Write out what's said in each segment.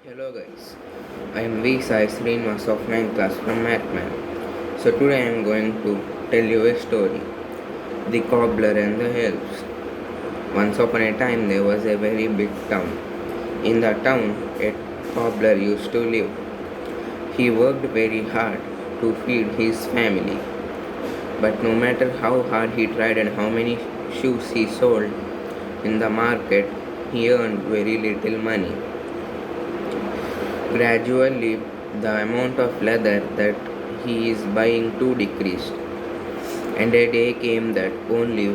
Hello guys, I am V Sai Srinivas of 9th class from Mathman. So today I am going to tell you a story, The Cobbler and the Elves. Once upon a time there was a very big town. In the town a cobbler used to live. He worked very hard to feed his family. But no matter how hard he tried and how many shoes he sold in the market, he earned very little money. Gradually, the amount of leather that he is buying too decreased, and a day came that only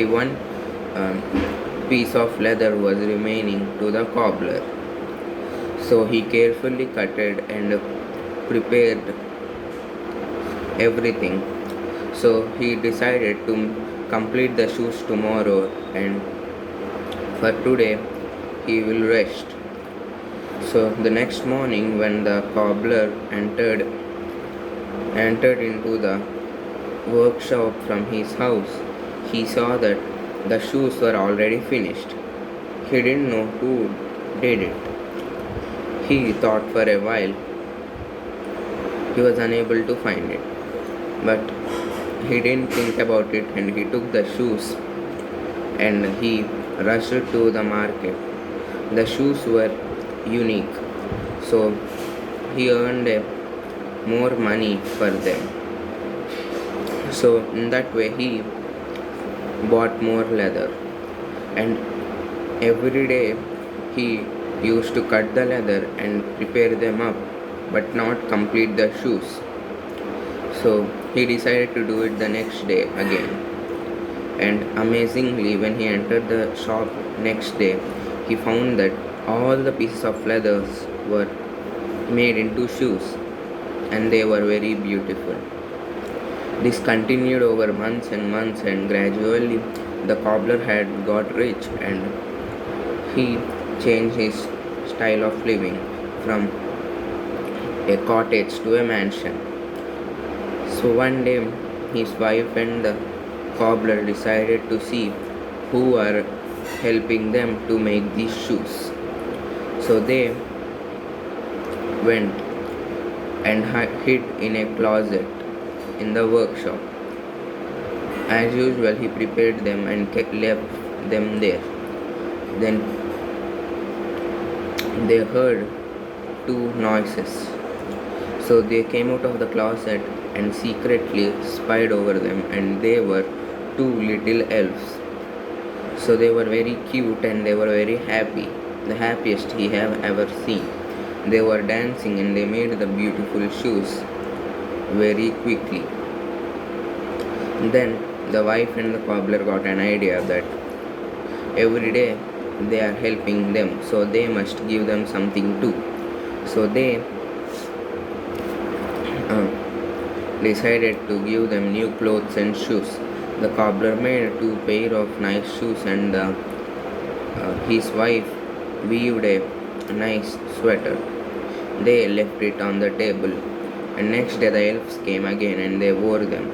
one um, piece of leather was remaining to the cobbler. So he carefully cutted and prepared everything. So he decided to complete the shoes tomorrow, and for today he will rest. So the next morning, when the cobbler entered into the workshop from his house, he saw that the shoes were already finished. He didn't know who did it. He thought for a while. He was unable to find it. But he didn't think about it, and he took the shoes and he rushed to the market. The shoes were unique, so he earned more money for them. So in that way he bought more leather, and every day he used to cut the leather and prepare them up, but not complete the shoes. So he decided to do it the next day again. And amazingly, when he entered the shop next day, he found that all the pieces of leathers were made into shoes, and they were very beautiful. This continued over months and months, and gradually the cobbler had got rich, and he changed his style of living from a cottage to a mansion. So one day his wife and the cobbler decided to see who are helping them to make these shoes. So they went and hid in a closet in the workshop. As usual, he prepared them and left them there. Then they heard two noises. So they came out of the closet and secretly spied over them, and they were two little elves. So they were very cute and they were very happy, the happiest he have ever seen. They were dancing and they made the beautiful shoes very quickly. Then the wife and the cobbler got an idea that every day they are helping them, so they must give them something too. So they decided to give them new clothes and shoes. The cobbler made two pair of nice shoes, and his wife weaved a nice sweater. They left it on the table, and next day the elves came again and they wore them.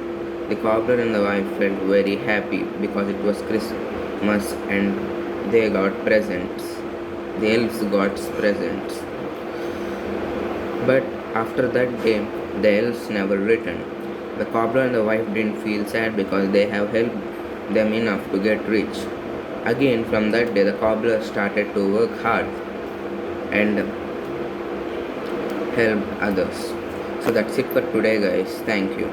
The cobbler and the wife felt very happy because it was Christmas and they got presents. The elves got presents. But after that day, the elves never returned. The cobbler and the wife didn't feel sad because they have helped them enough to get rich. Again, from that day, the cobbler started to work hard and helped others. So that's it for today, guys. Thank you.